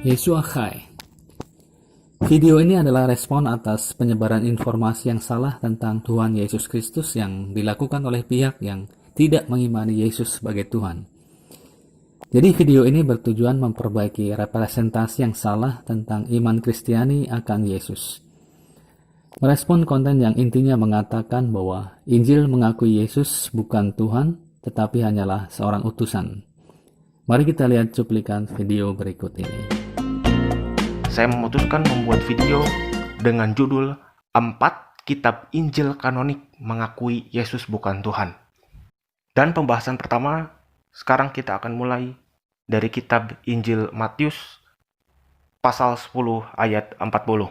Yeshua Chai. Video ini adalah respon atas penyebaran informasi yang salah tentang Tuhan Yesus Kristus yang dilakukan oleh pihak yang tidak mengimani Yesus sebagai Tuhan. Jadi video ini bertujuan memperbaiki representasi yang salah tentang iman Kristiani akan Yesus. Merespon konten yang intinya mengatakan bahwa Injil mengakui Yesus bukan Tuhan, tetapi hanyalah seorang utusan. Mari kita lihat cuplikan video berikut ini. Saya memutuskan membuat video dengan judul 4 Kitab Injil Kanonik Mengakui Yesus Bukan Tuhan. Dan pembahasan pertama, sekarang kita akan mulai dari Kitab Injil Matius pasal 10 ayat 40.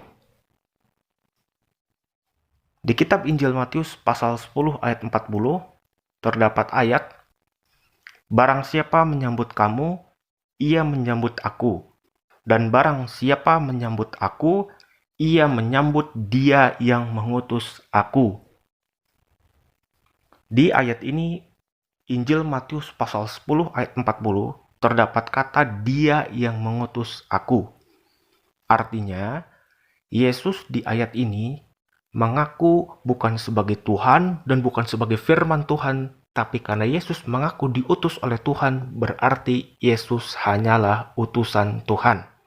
Di Kitab Injil Matius pasal 10 ayat 40 terdapat ayat, "Barang siapa menyambut kamu, ia menyambut aku. Dan barang siapa menyambut aku, ia menyambut Dia yang mengutus aku." Di ayat ini, Injil Matius pasal 10 ayat 40, terdapat kata Dia yang mengutus aku. Artinya, Yesus di ayat ini mengaku bukan sebagai Tuhan dan bukan sebagai firman Tuhan, tapi karena Yesus mengaku diutus oleh Tuhan, berarti Yesus hanyalah utusan Tuhan.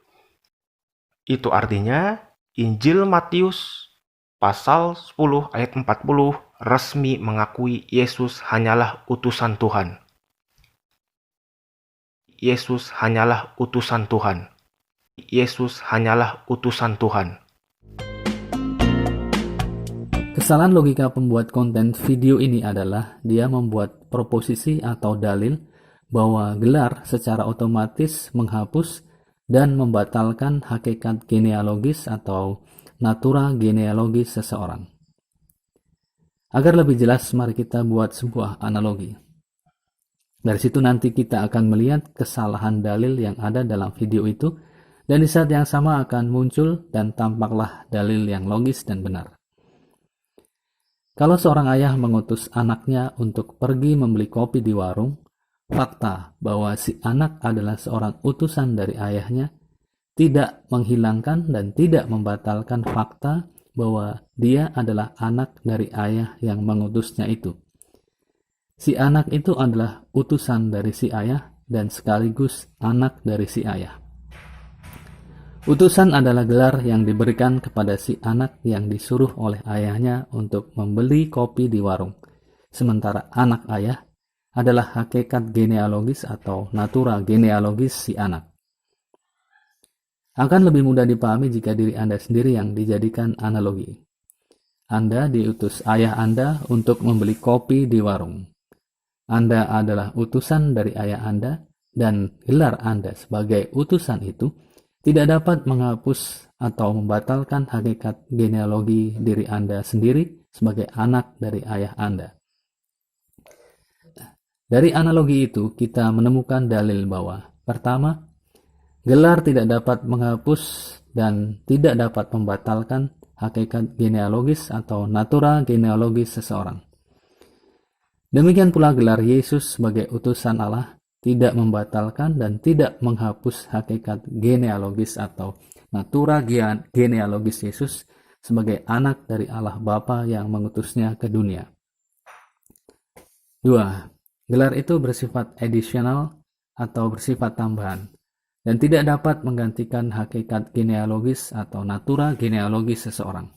Itu artinya Injil Matius pasal 10 ayat 40 resmi mengakui Yesus hanyalah utusan Tuhan. Yesus hanyalah utusan Tuhan. Yesus hanyalah utusan Tuhan. Kesalahan logika pembuat konten video ini adalah dia membuat proposisi atau dalil bahwa gelar secara otomatis menghapus dan membatalkan hakikat genealogis atau natura genealogis seseorang. Agar lebih jelas, mari kita buat sebuah analogi. Dari situ nanti kita akan melihat kesalahan dalil yang ada dalam video itu, dan di saat yang sama akan muncul dan tampaklah dalil yang logis dan benar. Kalau seorang ayah mengutus anaknya untuk pergi membeli kopi di warung, fakta bahwa si anak adalah seorang utusan dari ayahnya tidak menghilangkan dan tidak membatalkan fakta bahwa dia adalah anak dari ayah yang mengutusnya itu. Si anak itu adalah utusan dari si ayah dan sekaligus anak dari si ayah. Utusan adalah gelar yang diberikan kepada si anak yang disuruh oleh ayahnya untuk membeli kopi di warung. Sementara anak ayah adalah hakikat genealogis atau natura genealogis si anak. Akan lebih mudah dipahami jika diri Anda sendiri yang dijadikan analogi. Anda diutus ayah Anda untuk membeli kopi di warung. Anda adalah utusan dari ayah Anda, dan gelar Anda sebagai utusan itu tidak dapat menghapus atau membatalkan hakikat genealogi diri Anda sendiri sebagai anak dari ayah Anda. Dari analogi itu, kita menemukan dalil bahwa pertama, gelar tidak dapat menghapus dan tidak dapat membatalkan hakikat genealogis atau natura genealogis seseorang. Demikian pula gelar Yesus sebagai utusan Allah tidak membatalkan dan tidak menghapus hakikat genealogis atau natura genealogis Yesus sebagai anak dari Allah Bapa yang mengutusnya ke dunia. 2. Gelar itu bersifat additional atau bersifat tambahan dan tidak dapat menggantikan hakikat genealogis atau natura genealogis seseorang.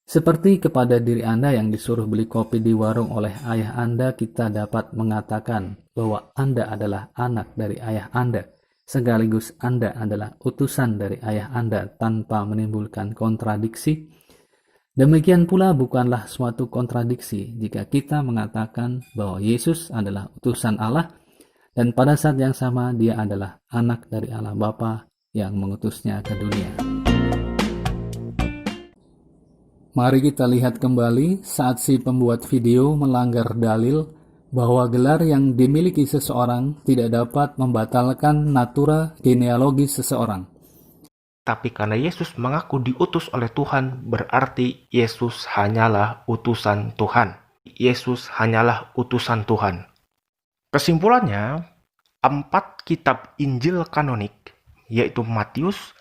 Seperti kepada diri Anda yang disuruh beli kopi di warung oleh ayah Anda, kita dapat mengatakan bahwa Anda adalah anak dari ayah Anda, sekaligus Anda adalah utusan dari ayah Anda tanpa menimbulkan kontradiksi. Demikian pula bukanlah suatu kontradiksi jika kita mengatakan bahwa Yesus adalah utusan Allah dan pada saat yang sama dia adalah anak dari Allah Bapa yang mengutusnya ke dunia. Mari kita lihat kembali saat si pembuat video melanggar dalil bahwa gelar yang dimiliki seseorang tidak dapat membatalkan natura genealogis seseorang. Tapi karena Yesus mengaku diutus oleh Tuhan, berarti Yesus hanyalah utusan Tuhan. Yesus hanyalah utusan Tuhan. Kesimpulannya, 4 kitab Injil kanonik yaitu Matius,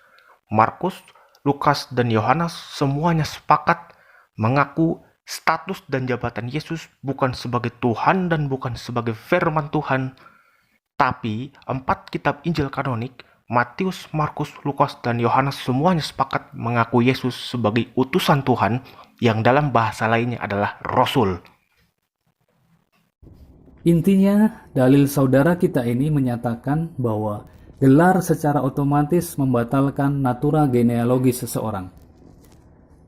Markus, Lukas, dan Yohanes semuanya sepakat mengaku status dan jabatan Yesus bukan sebagai Tuhan dan bukan sebagai firman Tuhan, tapi 4 kitab Injil kanonik, Matius, Markus, Lukas, dan Yohanes semuanya sepakat mengaku Yesus sebagai utusan Tuhan yang dalam bahasa lainnya adalah Rasul. Intinya, dalil saudara kita ini menyatakan bahwa gelar secara otomatis membatalkan natura genealogi seseorang.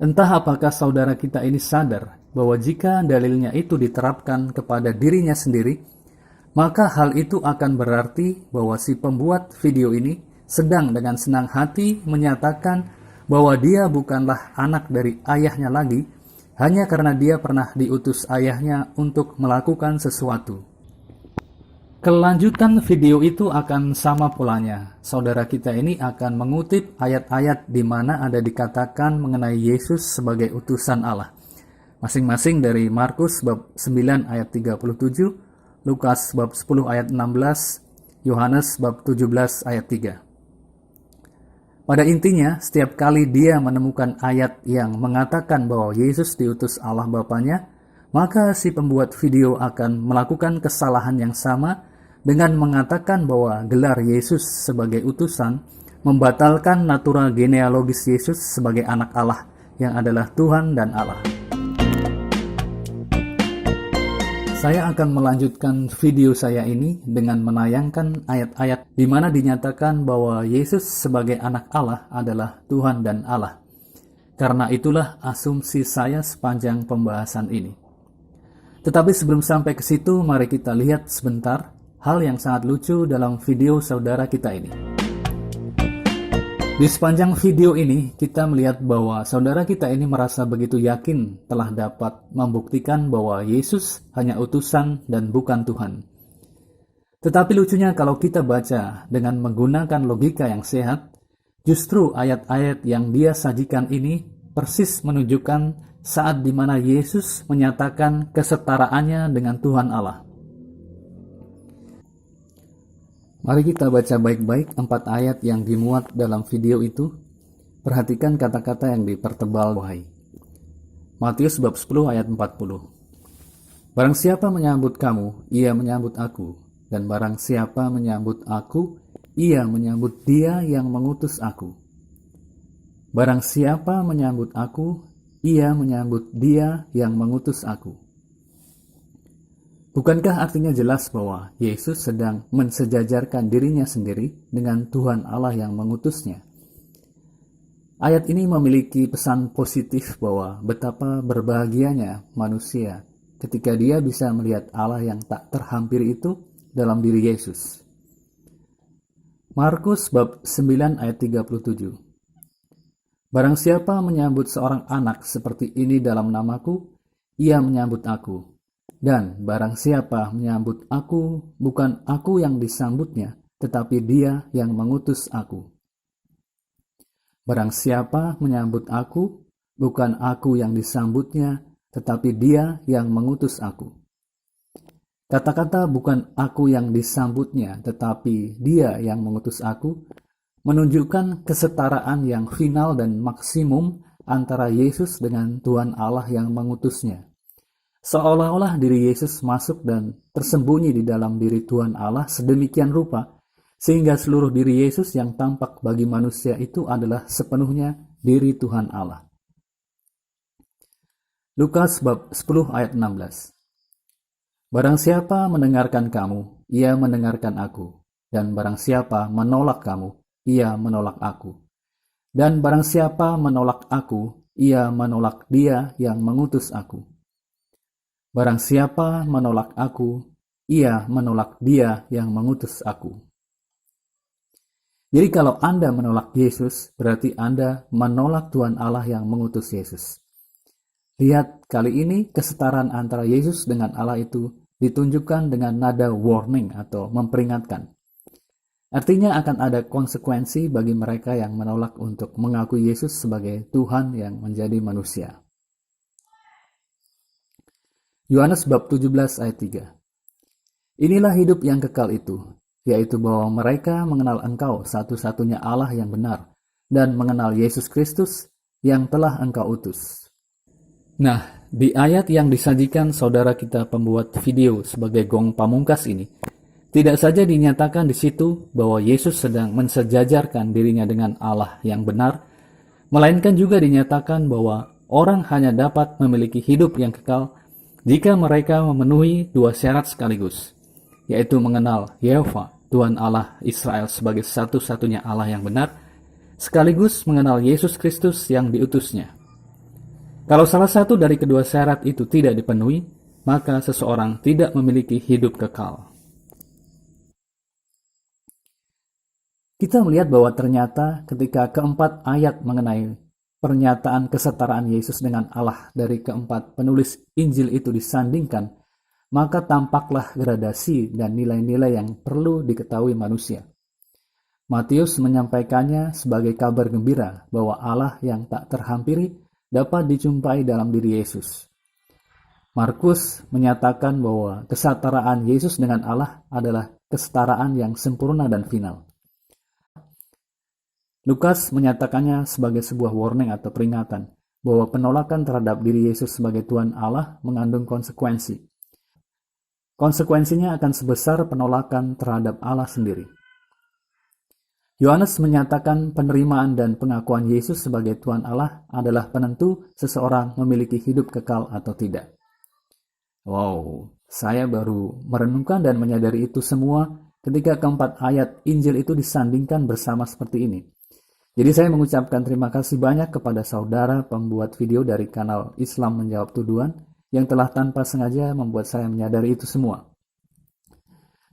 Entah apakah saudara kita ini sadar bahwa jika dalilnya itu diterapkan kepada dirinya sendiri, maka hal itu akan berarti bahwa si pembuat video ini sedang dengan senang hati menyatakan bahwa dia bukanlah anak dari ayahnya lagi, hanya karena dia pernah diutus ayahnya untuk melakukan sesuatu. Kelanjutan video itu akan sama polanya. Saudara kita ini akan mengutip ayat-ayat di mana ada dikatakan mengenai Yesus sebagai utusan Allah. Masing-masing dari Markus bab 9 ayat 37, Lukas bab 10 ayat 16, Yohanes bab 17 ayat 3. Pada intinya, setiap kali dia menemukan ayat yang mengatakan bahwa Yesus diutus Allah Bapanya, maka si pembuat video akan melakukan kesalahan yang sama dengan mengatakan bahwa gelar Yesus sebagai utusan membatalkan natura genealogis Yesus sebagai anak Allah yang adalah Tuhan dan Allah. Saya akan melanjutkan video saya ini dengan menayangkan ayat-ayat di mana dinyatakan bahwa Yesus sebagai anak Allah adalah Tuhan dan Allah. Karena itulah asumsi saya sepanjang pembahasan ini. Tetapi sebelum sampai ke situ, mari kita lihat sebentar hal yang sangat lucu dalam video saudara kita ini. Di sepanjang video ini, kita melihat bahwa saudara kita ini merasa begitu yakin telah dapat membuktikan bahwa Yesus hanya utusan dan bukan Tuhan. Tetapi lucunya kalau kita baca dengan menggunakan logika yang sehat, justru ayat-ayat yang dia sajikan ini persis menunjukkan saat di mana Yesus menyatakan kesetaraannya dengan Tuhan Allah. Mari kita baca baik-baik 4 ayat yang dimuat dalam video itu. Perhatikan kata-kata yang dipertebal wahai. Matius bab 10 ayat 40. Barang siapa menyambut kamu, ia menyambut aku. Dan barang siapa menyambut aku, ia menyambut dia yang mengutus aku. Barang siapa menyambut aku, ia menyambut dia yang mengutus aku. Bukankah artinya jelas bahwa Yesus sedang mensejajarkan dirinya sendiri dengan Tuhan Allah yang mengutusnya? Ayat ini memiliki pesan positif bahwa betapa berbahagianya manusia ketika dia bisa melihat Allah yang tak terhampiri itu dalam diri Yesus. Markus bab 9 ayat 37. Barang siapa menyambut seorang anak seperti ini dalam namaku, ia menyambut aku. Dan barang siapa menyambut aku, bukan aku yang disambutnya, tetapi dia yang mengutus aku. Barang siapa menyambut aku, bukan aku yang disambutnya, tetapi dia yang mengutus aku. Kata-kata bukan aku yang disambutnya, tetapi dia yang mengutus aku, menunjukkan kesetaraan yang final dan maksimum antara Yesus dengan Tuhan Allah yang mengutusnya. Seolah-olah diri Yesus masuk dan tersembunyi di dalam diri Tuhan Allah sedemikian rupa, sehingga seluruh diri Yesus yang tampak bagi manusia itu adalah sepenuhnya diri Tuhan Allah. Lukas bab 10 ayat 16. Barang siapa mendengarkan kamu, ia mendengarkan aku. Dan barang siapa menolak kamu, ia menolak aku. Dan barang siapa menolak aku, ia menolak dia yang mengutus aku. Barang siapa menolak aku, ia menolak dia yang mengutus aku. Jadi kalau Anda menolak Yesus, berarti Anda menolak Tuhan Allah yang mengutus Yesus. Lihat, kali ini kesetaraan antara Yesus dengan Allah itu ditunjukkan dengan nada warning atau memperingatkan. Artinya akan ada konsekuensi bagi mereka yang menolak untuk mengakui Yesus sebagai Tuhan yang menjadi manusia. Yohanes bab 17 ayat 3. Inilah hidup yang kekal itu, yaitu bahwa mereka mengenal Engkau satu-satunya Allah yang benar, dan mengenal Yesus Kristus yang telah Engkau utus. Nah, di ayat yang disajikan saudara kita pembuat video sebagai gong pamungkas ini, tidak saja dinyatakan di situ bahwa Yesus sedang mensejajarkan dirinya dengan Allah yang benar, melainkan juga dinyatakan bahwa orang hanya dapat memiliki hidup yang kekal jika mereka memenuhi dua syarat sekaligus, yaitu mengenal Yehova, Tuhan Allah Israel sebagai satu-satunya Allah yang benar, sekaligus mengenal Yesus Kristus yang diutusnya. Kalau salah satu dari kedua syarat itu tidak dipenuhi, maka seseorang tidak memiliki hidup kekal. Kita melihat bahwa ternyata ketika keempat ayat mengenai pernyataan kesetaraan Yesus dengan Allah dari keempat penulis Injil itu disandingkan, maka tampaklah gradasi dan nilai-nilai yang perlu diketahui manusia. Matius menyampaikannya sebagai kabar gembira bahwa Allah yang tak terhampiri dapat dijumpai dalam diri Yesus. Markus menyatakan bahwa kesetaraan Yesus dengan Allah adalah kesetaraan yang sempurna dan final. Lukas menyatakannya sebagai sebuah warning atau peringatan bahwa penolakan terhadap diri Yesus sebagai Tuhan Allah mengandung konsekuensi. Konsekuensinya akan sebesar penolakan terhadap Allah sendiri. Yohanes menyatakan penerimaan dan pengakuan Yesus sebagai Tuhan Allah adalah penentu seseorang memiliki hidup kekal atau tidak. Wow, saya baru merenungkan dan menyadari itu semua ketika keempat ayat Injil itu disandingkan bersama seperti ini. Jadi saya mengucapkan terima kasih banyak kepada saudara pembuat video dari kanal Islam Menjawab Tuduhan yang telah tanpa sengaja membuat saya menyadari itu semua.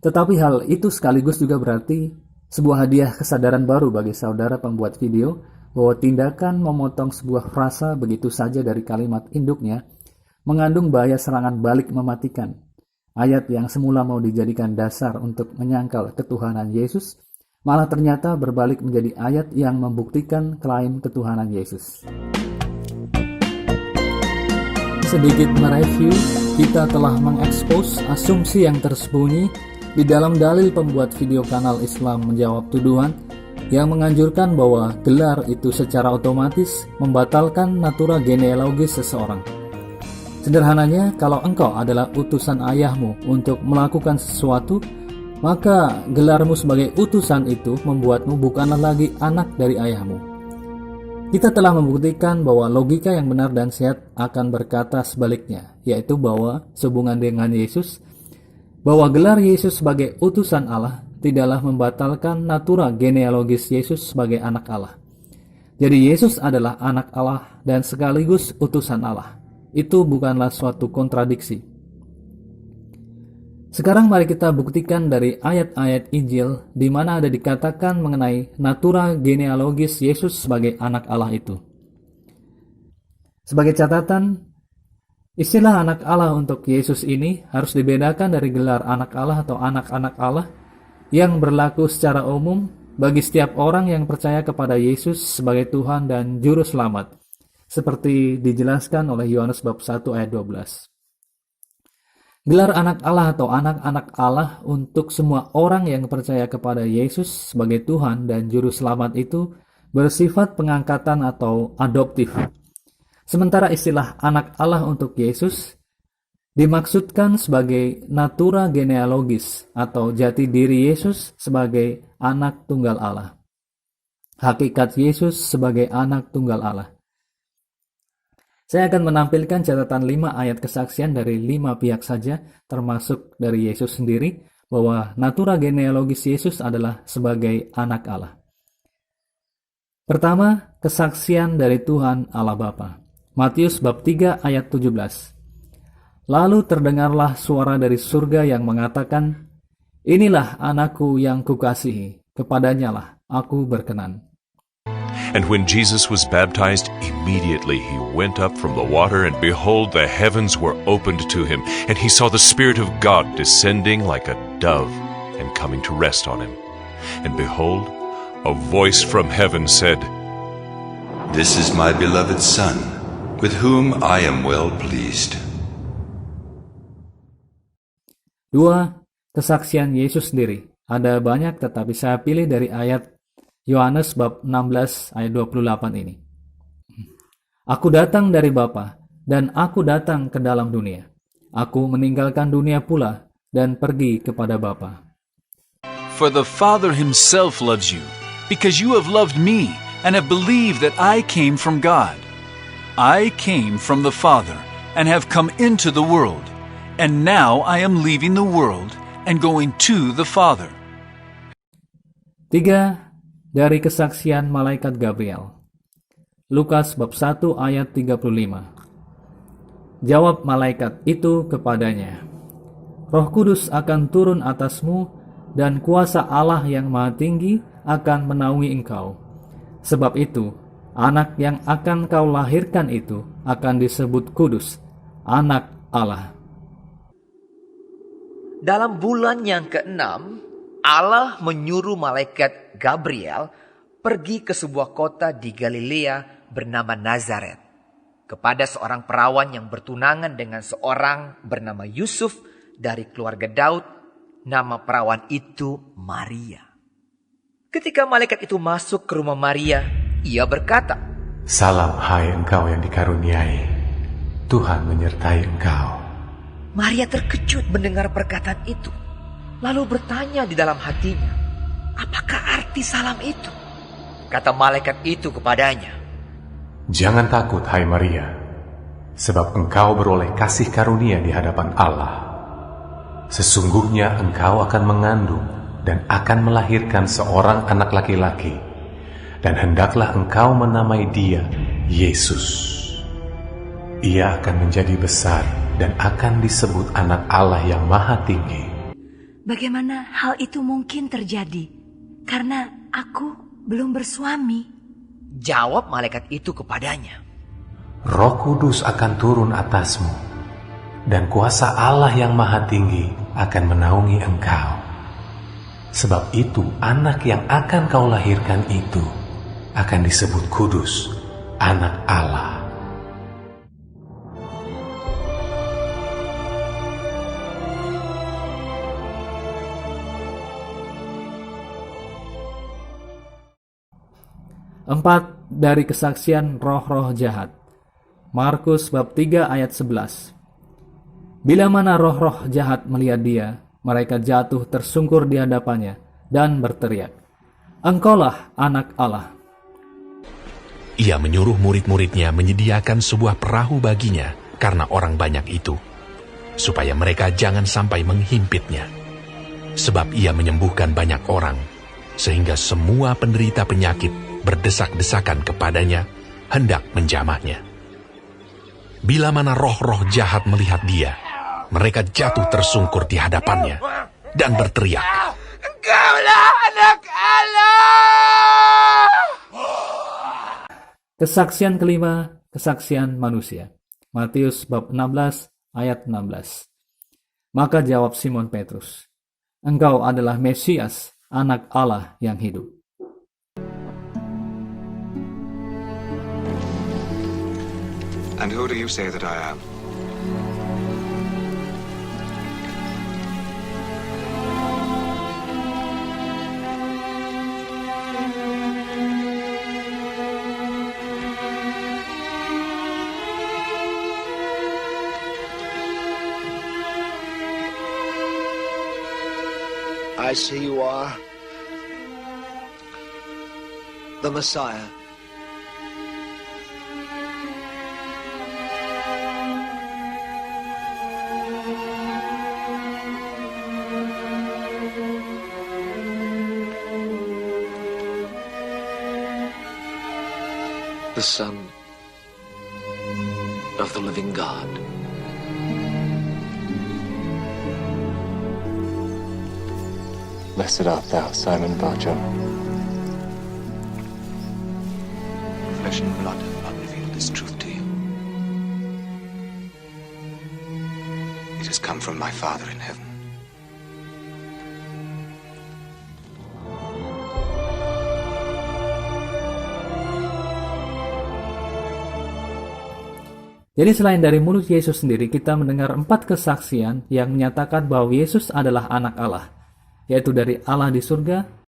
Tetapi hal itu sekaligus juga berarti sebuah hadiah kesadaran baru bagi saudara pembuat video bahwa tindakan memotong sebuah frasa begitu saja dari kalimat induknya mengandung bahaya serangan balik mematikan. Ayat yang semula mau dijadikan dasar untuk menyangkal ketuhanan Yesus malah ternyata berbalik menjadi ayat yang membuktikan klaim ketuhanan Yesus. Sedikit mereview, kita telah mengekspos asumsi yang tersembunyi di dalam dalil pembuat video kanal Islam Menjawab Tuduhan yang menganjurkan bahwa gelar itu secara otomatis membatalkan natura genealogis seseorang. Sederhananya, kalau engkau adalah utusan ayahmu untuk melakukan sesuatu, maka gelarmu sebagai utusan itu membuatmu bukanlah lagi anak dari ayahmu. Kita telah membuktikan bahwa logika yang benar dan sehat akan berkata sebaliknya, yaitu bahwa sehubungan dengan Yesus, bahwa gelar Yesus sebagai utusan Allah tidaklah membatalkan natura genealogis Yesus sebagai anak Allah. Jadi Yesus adalah anak Allah dan sekaligus utusan Allah. Itu bukanlah suatu kontradiksi. Sekarang mari kita buktikan dari ayat-ayat Injil di mana ada dikatakan mengenai natura genealogis Yesus sebagai anak Allah itu. Sebagai catatan, istilah anak Allah untuk Yesus ini harus dibedakan dari gelar anak Allah atau anak-anak Allah yang berlaku secara umum bagi setiap orang yang percaya kepada Yesus sebagai Tuhan dan Juru Selamat, seperti dijelaskan oleh Yohanes bab 1 ayat 12. Gelar anak Allah atau anak-anak Allah untuk semua orang yang percaya kepada Yesus sebagai Tuhan dan Juru Selamat itu bersifat pengangkatan atau adoptif. Sementara istilah anak Allah untuk Yesus dimaksudkan sebagai natura genealogis atau jati diri Yesus sebagai anak tunggal Allah. Hakikat Yesus sebagai anak tunggal Allah. Saya akan menampilkan catatan 5 ayat kesaksian dari 5 pihak saja, termasuk dari Yesus sendiri, bahwa natura genealogis Yesus adalah sebagai anak Allah. Pertama, kesaksian dari Tuhan Allah Bapa. Matius bab 3 ayat 17. Lalu terdengarlah suara dari surga yang mengatakan, "Inilah anakku yang kukasihi, kepadanyalah aku berkenan." And when Jesus was baptized, immediately he went up from the water, and behold, the heavens were opened to him, and he saw the Spirit of God descending like a dove and coming to rest on him. And behold, a voice from heaven said, "This is my beloved Son, with whom I am well pleased." 2. Kesaksian Yesus sendiri. Ada banyak, tetapi saya pilih dari ayat Yohanes bab 16 ayat 28 ini. Aku datang dari Bapa, dan aku datang ke dalam dunia. Aku meninggalkan dunia pula dan pergi kepada Bapa. For the Father himself loves you, because you have loved me and have believed that I came from God. I came from the Father and have come into the world, and now I am leaving the world and going to the Father. 3. Dari kesaksian malaikat Gabriel. Lukas bab 1 ayat 35. Jawab malaikat itu kepadanya, Roh Kudus akan turun atasmu, dan kuasa Allah yang Maha Tinggi akan menaungi engkau. Sebab itu, anak yang akan kau lahirkan itu akan disebut kudus, anak Allah. Dalam bulan yang ke-6, Allah menyuruh malaikat Gabriel pergi ke sebuah kota di Galilea bernama Nazaret, kepada seorang perawan yang bertunangan dengan seorang bernama Yusuf dari keluarga Daud. Nama perawan itu Maria. Ketika malaikat itu masuk ke rumah Maria, ia berkata, Salam hai engkau yang dikaruniai, Tuhan menyertai engkau. Maria terkejut mendengar perkataan itu, lalu bertanya di dalam hatinya, apakah arti salam itu? Kata malaikat itu kepadanya, Jangan takut hai Maria, sebab engkau beroleh kasih karunia di hadapan Allah. Sesungguhnya engkau akan mengandung dan akan melahirkan seorang anak laki-laki, dan hendaklah engkau menamai dia Yesus. Ia akan menjadi besar dan akan disebut anak Allah yang Maha Tinggi. Bagaimana hal itu mungkin terjadi? Karena aku belum bersuami. jawab malaikat itu kepadanya, Roh Kudus akan turun atasmu, dan kuasa Allah yang Maha Tinggi akan menaungi engkau. Sebab itu anak yang akan kau lahirkan itu akan disebut kudus, anak Allah. Empat, dari kesaksian roh-roh jahat. Markus bab 3 ayat 11. Bila mana roh-roh jahat melihat dia, mereka jatuh tersungkur di hadapannya dan berteriak, Engkaulah anak Allah. Ia menyuruh murid-muridnya menyediakan sebuah perahu baginya karena orang banyak itu, supaya mereka jangan sampai menghimpitnya. Sebab ia menyembuhkan banyak orang, sehingga semua penderita penyakit berdesak-desakan kepadanya, hendak menjamahnya. Bila mana roh-roh jahat melihat dia, mereka jatuh tersungkur di hadapannya dan berteriak, Engkaulah anak Allah. Kesaksian kelima, kesaksian manusia. Matius bab 16 ayat 16. Maka jawab Simon Petrus, Engkau adalah Mesias, anak Allah yang hidup. And who do you say that I am? I see you are the Messiah. The Son of the living God. Blessed art thou, Simon Bar-Jonah. Flesh and blood have not revealed this truth to you. It has come from my Father in heaven. Jadi selain dari mulut Yesus sendiri, kita mendengar 4 kesaksian yang menyatakan bahwa Yesus adalah anak Allah. yaitu dari Allah di surga.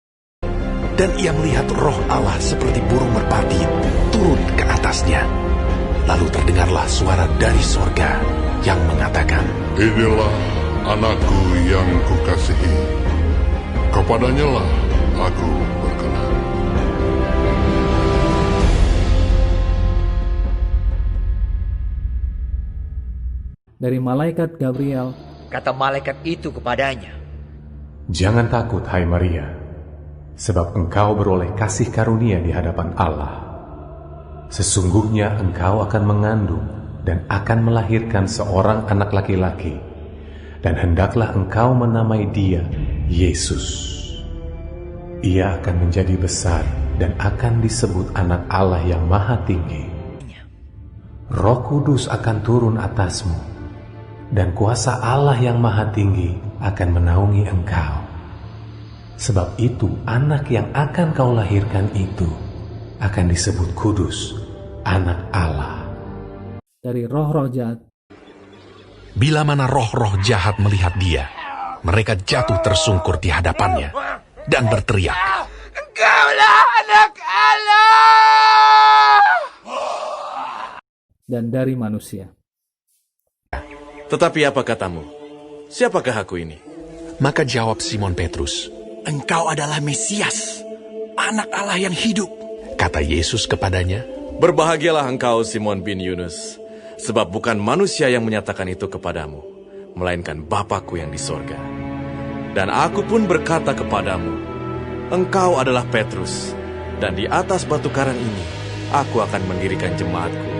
Dan ia melihat roh Allah seperti burung merpati turun ke atasnya. Lalu terdengarlah suara dari sorga yang mengatakan, Inilah anakku yang kukasihi, kepadanya lah aku berkenan. Dari malaikat Gabriel, kata malaikat itu kepadanya, Jangan takut, hai Maria, sebab engkau beroleh kasih karunia di hadapan Allah. Sesungguhnya engkau akan mengandung dan akan melahirkan seorang anak laki-laki, dan hendaklah engkau menamai dia Yesus. Ia akan menjadi besar dan akan disebut anak Allah yang Maha Tinggi. Roh Kudus akan turun atasmu, dan kuasa Allah yang Maha Tinggi akan menaungi engkau. Sebab itu anak yang akan kau lahirkan itu akan disebut kudus, anak Allah. Dari roh-roh jahat, bila mana roh-roh jahat melihat dia, mereka jatuh tersungkur di hadapannya dan berteriak, Engkaulah anak Allah! Dan dari manusia. Tetapi apa katamu? Siapakah aku ini? Maka jawab Simon Petrus, Engkau adalah Mesias, anak Allah yang hidup. Kata Yesus kepadanya, Berbahagialah engkau Simon bin Yunus, sebab bukan manusia yang menyatakan itu kepadamu, melainkan Bapa-Ku yang di sorga. Dan aku pun berkata kepadamu, engkau adalah Petrus, dan di atas batu karang ini aku akan mendirikan jemaatku,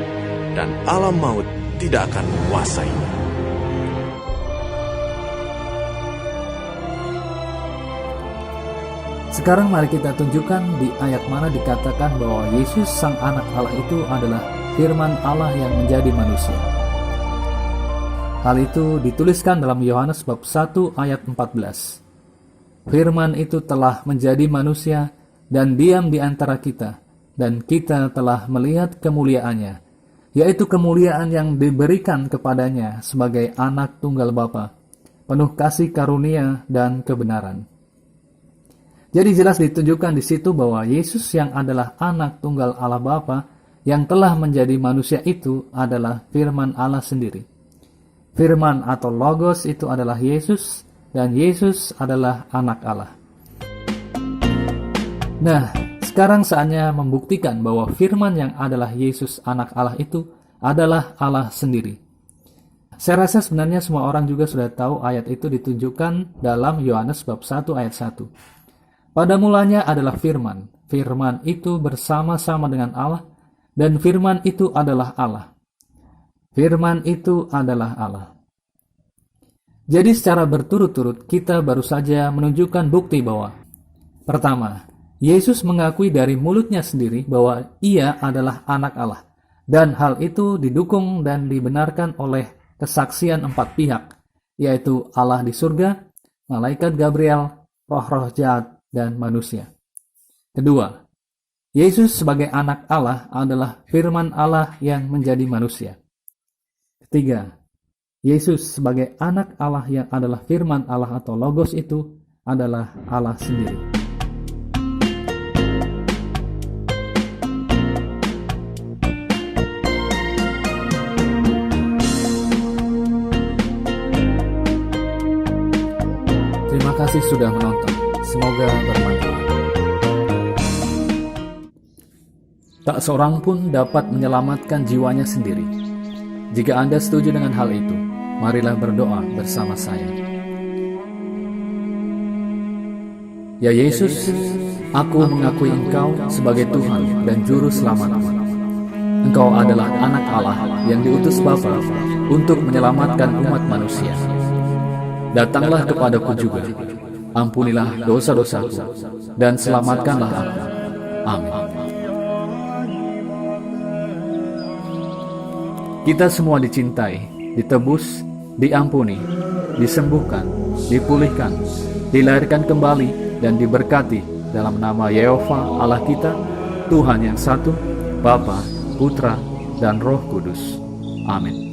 dan alam maut tidak akan menguasainya. Sekarang mari kita tunjukkan di ayat mana dikatakan bahwa Yesus sang anak Allah itu adalah firman Allah yang menjadi manusia. Hal itu dituliskan dalam Yohanes bab 1 ayat 14. Firman itu telah menjadi manusia dan diam di antara kita, dan kita telah melihat kemuliaannya, yaitu kemuliaan yang diberikan kepadanya sebagai anak tunggal Bapa, penuh kasih karunia dan kebenaran. Jadi jelas ditunjukkan di situ bahwa Yesus yang adalah anak tunggal Allah Bapa yang telah menjadi manusia itu adalah firman Allah sendiri. Firman atau Logos itu adalah Yesus, dan Yesus adalah anak Allah. Nah, sekarang saatnya membuktikan bahwa firman yang adalah Yesus anak Allah itu adalah Allah sendiri. Saya rasa sebenarnya semua orang juga sudah tahu ayat itu ditunjukkan dalam Yohanes bab 1 ayat 1. Pada mulanya adalah firman. Firman itu bersama-sama dengan Allah, dan firman itu adalah Allah. Firman itu adalah Allah. Jadi secara berturut-turut kita baru saja menunjukkan bukti bahwa pertama, Yesus mengakui dari mulutnya sendiri bahwa ia adalah anak Allah, dan hal itu didukung dan dibenarkan oleh kesaksian 4 pihak, yaitu Allah di surga, malaikat Gabriel, roh-roh jahat, dan manusia. Kedua, Yesus sebagai anak Allah adalah firman Allah yang menjadi manusia. Ketiga, Yesus sebagai anak Allah yang adalah firman Allah atau Logos itu adalah Allah sendiri. Terima kasih sudah menonton. Semoga bermanfaat. Tak seorang pun dapat menyelamatkan jiwanya sendiri. Jika Anda setuju dengan hal itu, marilah berdoa bersama saya. Ya Yesus, aku mengakui Engkau sebagai Tuhan dan Juru Selamatku. Engkau adalah anak Allah yang diutus Bapa untuk menyelamatkan umat manusia. Datanglah kepadaku juga. Ampunilah dosa-dosaku, dan selamatkanlah aku. Amin. Kita semua dicintai, ditebus, diampuni, disembuhkan, dipulihkan, dilahirkan kembali, dan diberkati dalam nama Yehova Allah kita, Tuhan yang satu, Bapa, Putra, dan Roh Kudus. Amin.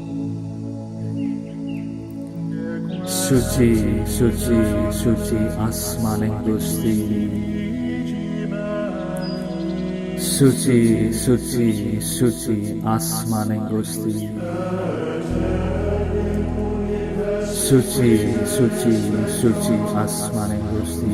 Suci, suci, suci asmaning Gusti. Suci, suci, suci asmaning Gusti. Suci, suci, suci asmaning Gusti.